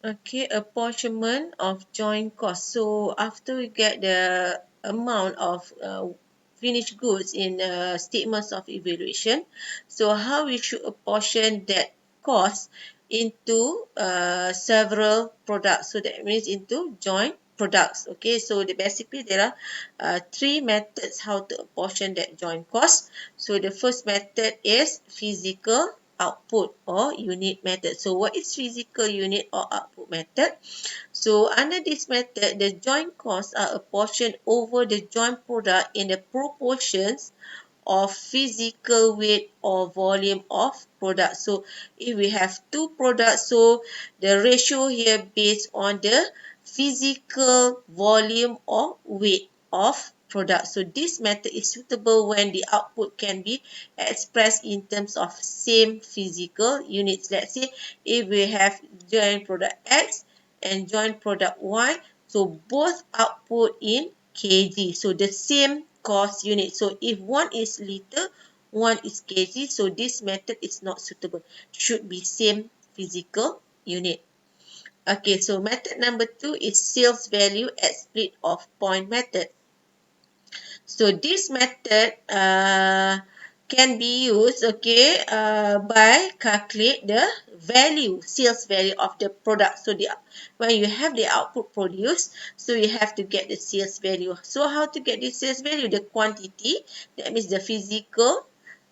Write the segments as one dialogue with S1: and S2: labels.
S1: Okay, apportionment of joint cost. So after we get the amount of finished goods in statements of evaluation, so how we should apportion that cost into several products. So that means into joint products. Okay, so basically there are three methods how to apportion that joint cost. So the first method is physical output or unit method. So what is physical unit or output method? So under this method, the joint costs are apportioned over the joint product in the proportions of physical weight or volume of product. So if we have two products, so the ratio here based on the physical volume or weight of product. So this method is suitable when the output can be expressed in terms of same physical units. Let's say if we have joint product X and joint product Y, so both output in kg, so the same cost unit. So if one is liter, one is kg, so this method is not suitable, should be same physical unit. Okay, so method number 2 is sales value at split of point method. So this method can be used, okay, by calculate the value, sales value of the product. So when you have the output produced, so you have to get the sales value. So how to get the sales value? The quantity, that means the physical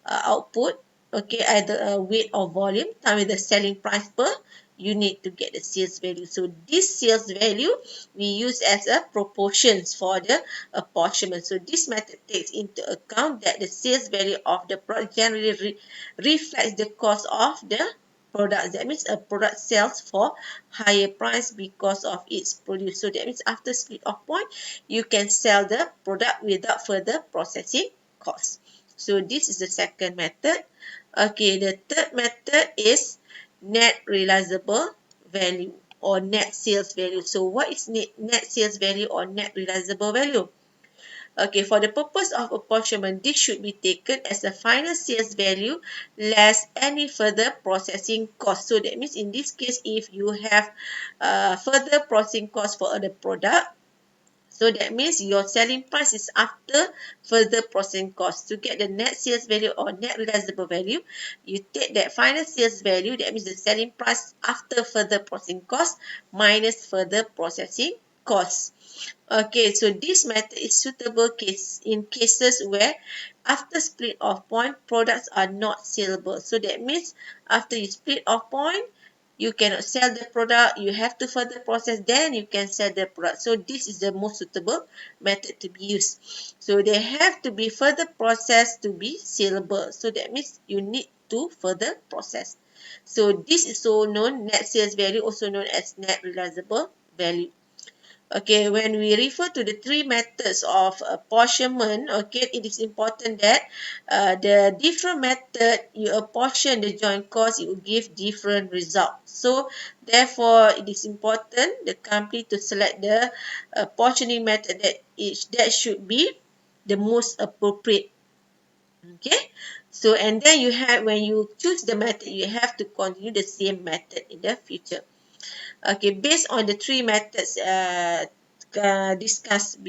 S1: output, okay, either weight or volume, times the selling price per unit to get the sales value. So this sales value we use as a proportions for the apportionment. So this method takes into account that the sales value of the product generally reflects the cost of the product. That means a product sells for higher price because of its produce. So that means after split of point, you can sell the product without further processing cost. So this is the second method. Okay, the third method is net realizable value or net sales value. So what is net sales value or net realizable value? Okay, for the purpose of apportionment, this should be taken as the final sales value less any further processing cost. So that means in this case, if you have further processing cost for other product, so that means your selling price is after further processing cost. To get the net sales value or net realizable value, you take that final sales value, that means the selling price after further processing cost minus further processing cost. Okay, so this method is suitable in cases where after split of point, products are not saleable. So that means after you split of point, you cannot sell the product, you have to further process, then you can sell the product. So this is the most suitable method to be used. So they have to be further processed to be saleable. So that means you need to further process. So this is also known, net sales value, also known as net realizable value. Okay, when we refer to the three methods of apportionment, okay, it is important that the different method you apportion the joint cost, it will give different results. So, therefore, it is important the company to select the apportioning method that should be the most appropriate. Okay, so and then you have, when you choose the method, you have to continue the same method in the future. Okay, based on the three methods discussed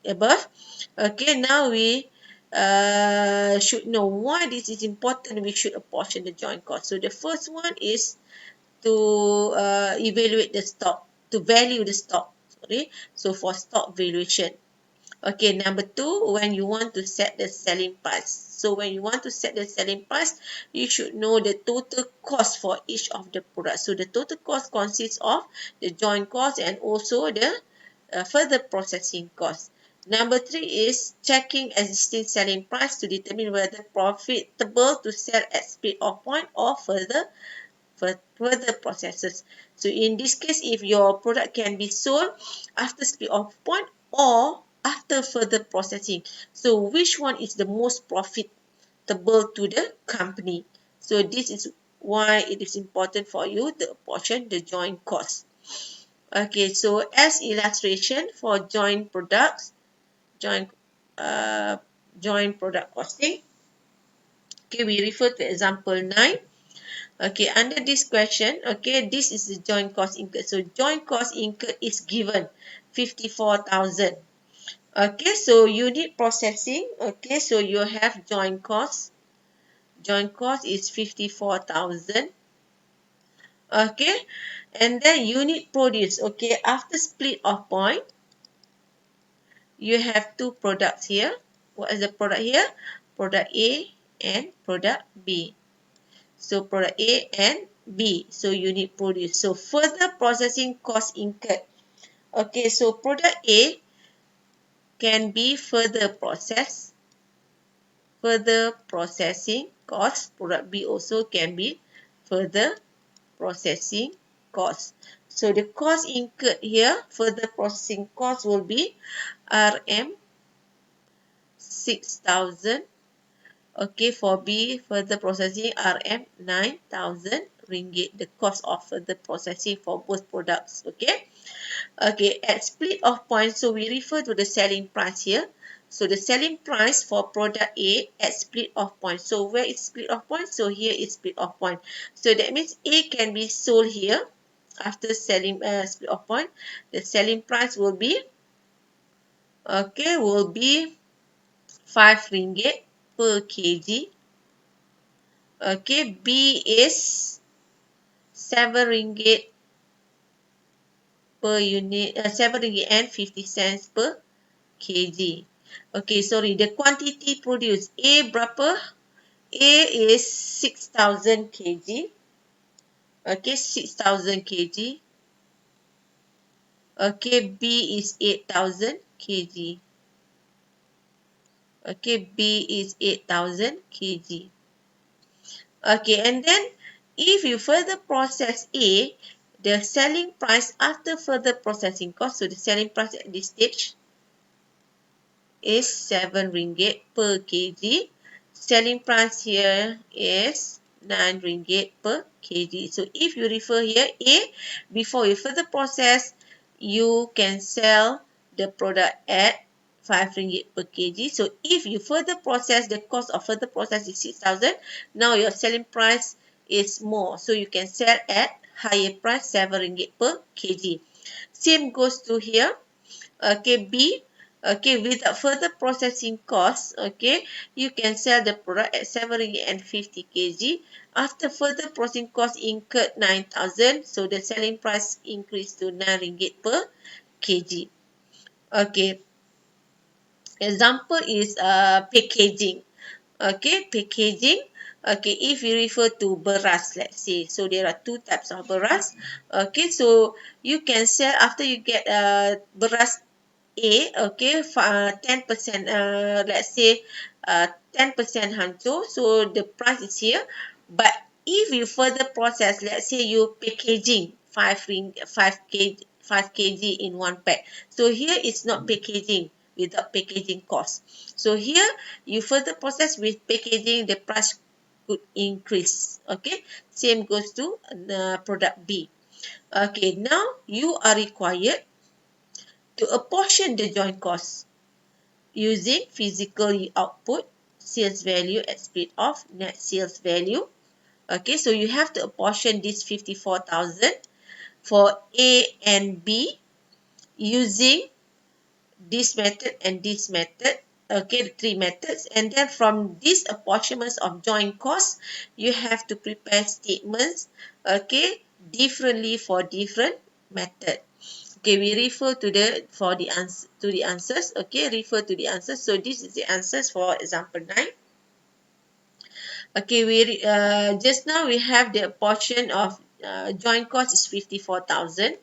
S1: above, okay, now we should know why this is important. We should apportion the joint cost. So the first one is to evaluate the stock, to value the stock. Sorry, so for stock valuation. Okay, number two, when you want to set the selling price. So when you want to set the selling price, you should know the total cost for each of the products. So the total cost consists of the joint cost and also the further processing cost. Number three is checking existing selling price to determine whether profitable to sell at split of point or further processes. So in this case, if your product can be sold after split off point or after further processing, so which one is the most profitable to the company? So this is why it is important for you to apportion the joint cost. Okay, so as illustration for joint uh, joint product costing. Okay, we refer to example 9. Okay, under this question, okay, this is the joint cost incurred. So joint cost incurred is given 54,000. Okay, so unit processing, okay, so you have joint cost. Joint cost is 54,000. Okay, and then unit produce, okay, after split of point, you have two products here. What is the product here? Product A and product B. So product A and B. So unit produce. So further processing cost incurred. Okay, so product A can be further processed. Further processing cost. Product B also can be further processing cost. So the cost incurred here, further processing cost will be RM 6,000. Okay, for B, further processing RM 9,000 ringgit. The cost of further processing for both products. Okay. Okay, at split of points, so we refer to the selling price here. So the selling price for product A at split of points. So where is split of points? So here is split of point. So that means A can be sold here after selling split of point. The selling price will be, okay, will be 5 ringgit per kg. Okay, B is 7 ringgit per unit, 7 ringgit and 50 cents per kg. Okay, sorry, the quantity produced. A berapa? A is 6,000 kg. Okay, 6,000 kg. Okay, B is 8,000 kg. Okay, B is 8,000 kg. Okay, and then if you further process A, the selling price after further processing cost, so the selling price at this stage is 7 ringgit per kg. Selling price here is 9 ringgit per kg. So if you refer here A, before you further process, you can sell the product at 5 ringgit per kg. So if you further process, the cost of further process is 6,000. Now your selling price is more. So you can sell at higher price, 7 ringgit per kg. Same goes to here. Okay, B, okay, without further processing costs, okay, you can sell the product at 7 ringgit and 50 kg. After further processing costs incurred 9,000, so the selling price increased to 9 ringgit per kg. Okay, example is packaging. Okay, packaging. Okay, if you refer to beras, let's say, so there are two types of beras. Okay, so you can sell after you get beras A, okay, 10%, let's say 10% hancho, so the price is here. But if you further process, let's say you packaging 5 kg in one pack. So here it's not packaging without packaging cost. So here you further process with packaging, the price could increase. Okay, same goes to the product B. Okay, now you are required to apportion the joint cost using physical output, sales value at split of net sales value. Okay, so you have to apportion this 54,000 for A and B using this method and this method. Okay, the three methods. And then from these apportionments of joint costs, you have to prepare statements, okay, differently for different method. Okay, we refer to the answers. Okay, refer to the answers. So this is the answers for example 9. Okay, just now we have the portion of joint cost is 54,000.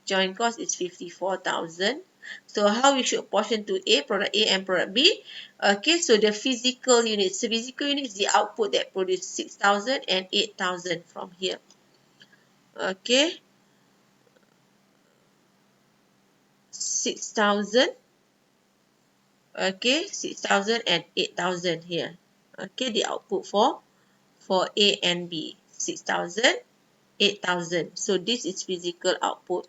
S1: Joint cost is 54,000. So how we should apportion to A, product A and product B? Okay, so the physical units. So physical units is the output that produce 6,000 and 8,000 from here. Okay, 6,000. Okay, 6,000 and 8,000 here. Okay, the output for A and B, 6,000, 8,000. So this is physical output.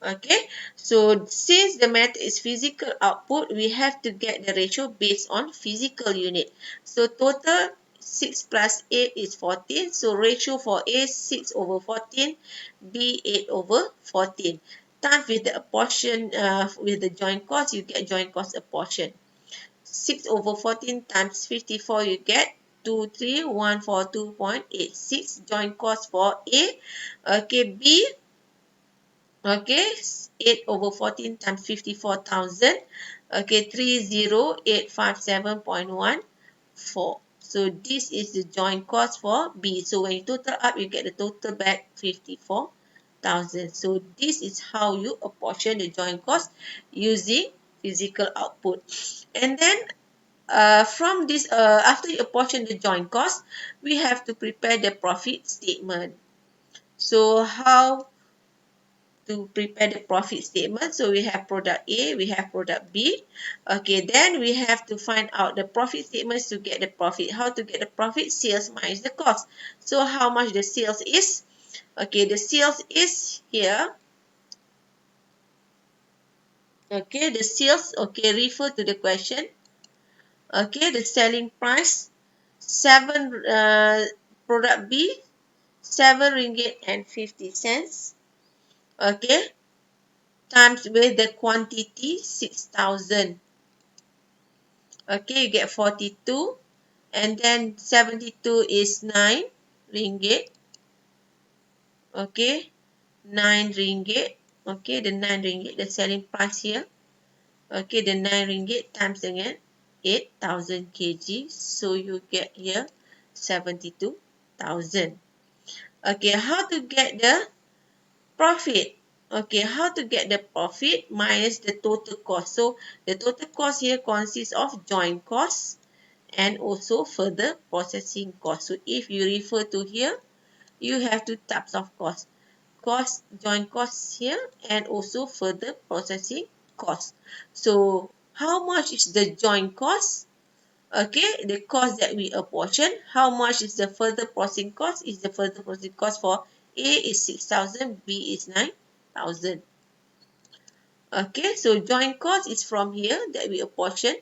S1: Okay, so since the method is physical output, we have to get the ratio based on physical unit. So total 6 plus 8 is 14. So ratio for A 6 over 14, B 8 over 14. Times with the apportion with the joint cost, you get joint cost apportion. 6 over 14 times 54, you get 23,142.86 joint cost for A. Okay, B. Okay, 8 over 14 times 54,000. Okay, 30,857.14. So this is the joint cost for B. So when you total up, you get the total back 54,000. So this is how you apportion the joint cost using physical output. And then from this, after you apportion the joint cost, we have to prepare the profit statement. So how to prepare the profit statement? So we have product A, we have product B. Okay, then we have to find out the profit statements to get the profit. How to get the profit? Sales minus the cost. So how much the sales is? Okay, the sales is here. Okay, the sales, okay, refer to the question. Okay, the selling price, 7 product B, 7 ringgit and 50 cents. Okay, times with the quantity 6,000. Okay, you get 42, and then 72 is 9 ringgit. Okay, 9 ringgit. Okay, the 9 ringgit, the selling price here. Okay, the 9 ringgit times dengan 8,000 kg. So you get here 72,000. Okay, how to get the profit? Okay, how to get the profit minus the total cost? So the total cost here consists of joint cost and also further processing cost. So if you refer to here, you have two types of cost. Cost, joint costs here, and also further processing cost. So how much is the joint cost? Okay, the cost that we apportion. How much is the further processing cost? Is the further processing cost for A is 6,000, B is 9,000. Okay, so joint cost is from here that we apportion.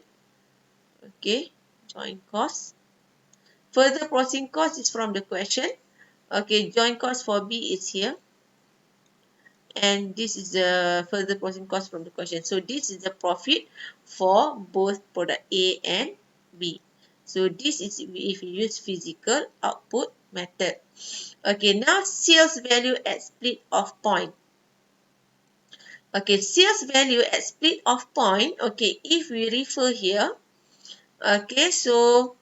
S1: Okay, joint cost. Further processing cost is from the question. Okay, joint cost for B is here. And this is the further processing cost from the question. So this is the profit for both product A and B. So this is if you use physical output method. Okay, now sales value at split off point. Okay, sales value at split off point. Okay, if we refer here, okay, so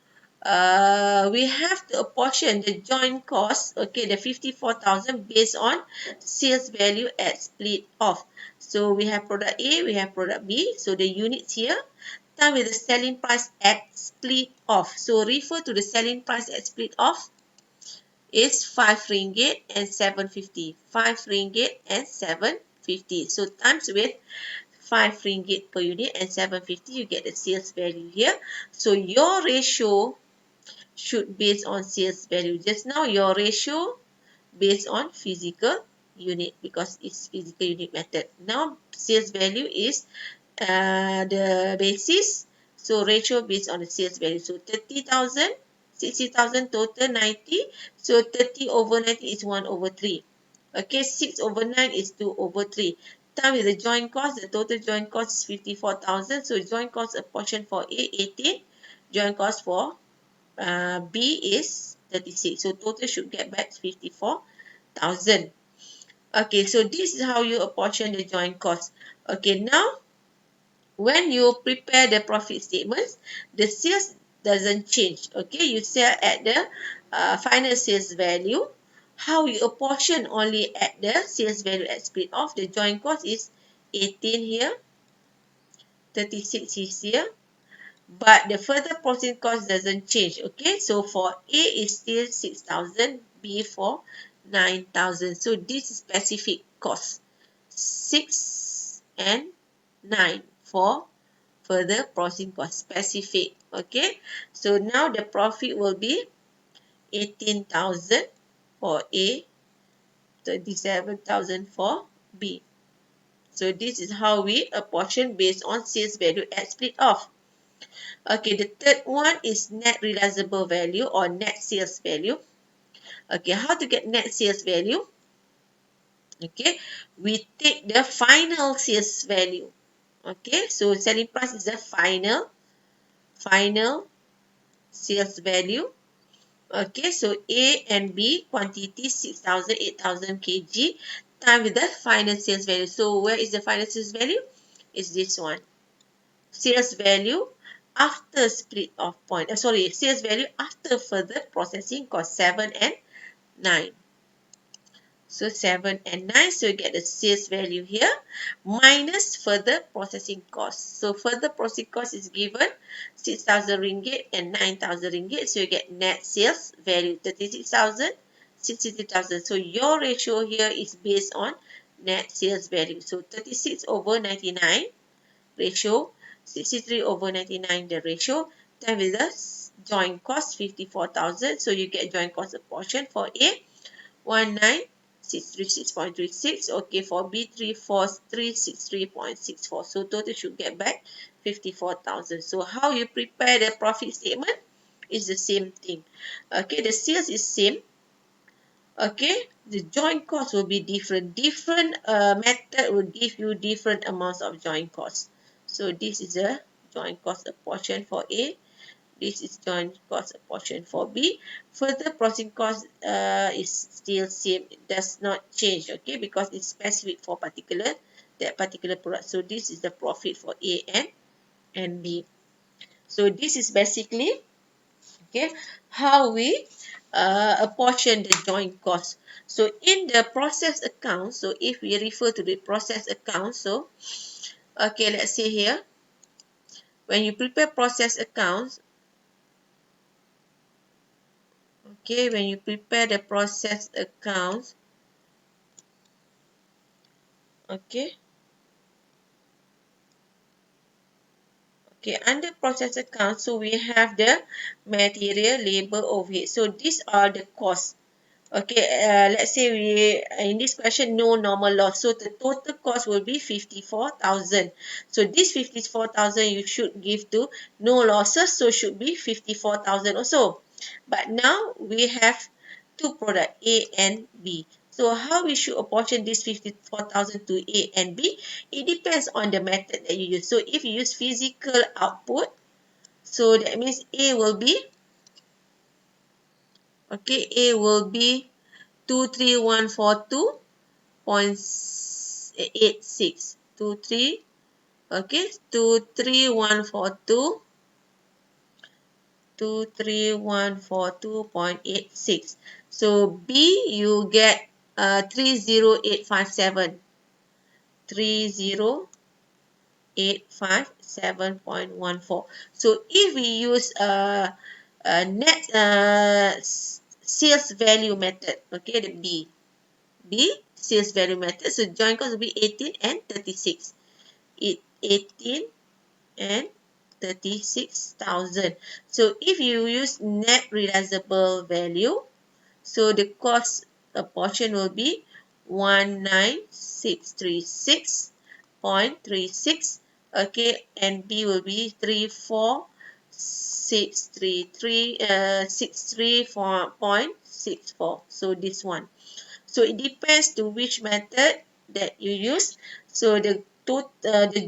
S1: we have to apportion the joint cost, okay, the 54,000 based on sales value at split off. So we have product A, we have product B. So the units here, time with the selling price at split off. So refer to the selling price at split off is 5 ringgit and 750. 5 ringgit and 750. So times with 5 ringgit per unit and 750, you get the sales value here. So your ratio should based on sales value. Just now your ratio based on physical unit because it's physical unit method. Now sales value is the basis. So ratio based on the sales value. So 30,000, 60,000 total 90. So 30 over 90 is 1 over 3. Okay, 6 over 9 is 2 over 3. Time with the joint cost, the total joint cost is 54,000. So joint cost apportion for A 18, joint cost for B is 36. So total should get back 54,000. Okay, so this is how you apportion the joint cost. Okay, now when you prepare the profit statements, the sales doesn't change. Okay, you sell at the final sales value. How you apportion only at the sales value at split off. The joint cost is 18 here, 36 is here, but the further processing cost doesn't change. Okay, so for A is still 6,000, B for 9,000. So this is specific cost, 6 and 9 for further processing cost, specific. Okay, so now the profit will be 18,000 for A, 37,000 for B. So this is how we apportion based on sales value at split off. Okay, the third one is net realizable value or net sales value. Okay, how to get net sales value? Okay, we take the final sales value. Okay, so selling price is the final sales value. Okay, so A and B quantity 6,000, 8,000 kg time with the final sales value. So where is the final sales value? Is this one. Sales value after split of point. Sorry, sales value after further processing cost 7 and 9. So 7 and 9, so you get the sales value here minus further processing cost. So further processing cost is given 6,000 ringgit and 9,000 ringgit. So you get net sales value 36,000, 63,000. So your ratio here is based on net sales value. So 36 over 99 ratio, 63 over 99 the ratio, then with the joint cost 54,000. So you get joint cost apportion for A 19,636.36. Okay, for B 3,4,363.64. So total should get back 54,000. So how you prepare the profit statement is the same thing. Okay, the sales is same. Okay, the joint cost will be different. Different method will give you different amounts of joint cost. So this is a joint cost apportion for A. This is joint cost apportion for B. Further processing cost is still same. It does not change, okay, because it's specific for that particular product. So this is the profit for A and B. So this is basically, okay, how we apportion the joint cost. So in the process account, so if we refer to the process account, so okay, let's say here, when you prepare process accounts, okay, when you prepare the process accounts, okay, okay, under process account, so we have the material, labor, overhead. So these are the costs. Okay, let's say we in this question no normal loss, so the total cost will be 54,000. So this 54,000 you should give to no losses, so should be 54,000 also. But now we have two products A and B. So how we should apportion this 54,000 to A and B? It depends on the method that you use. So if you use physical output, so that means A will be, okay, A will be 23142.86. 23, okay, 23142.86. So B you get 30857, 30857.14. So if we use a net sales value method, okay, the B sales value method, so joint cost will be 18 and 36. 18 and 36,000. So if you use net realizable value, so the cost portion will be 19,636.36. Okay, and B will be 34,633.64. So this one. So it depends to which method that you use. So the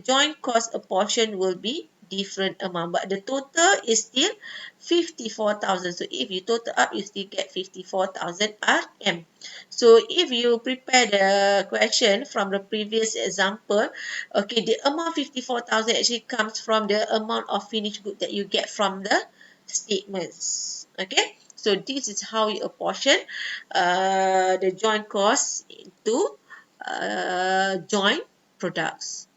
S1: joint cost apportion will be different amount, but the total is still 54,000. So if you total up, you still get 54,000 RM. So if you prepare the question from the previous example, okay, the amount 54,000 actually comes from the amount of finished good that you get from the statements. Okay, so this is how you apportion the joint costs into joint products.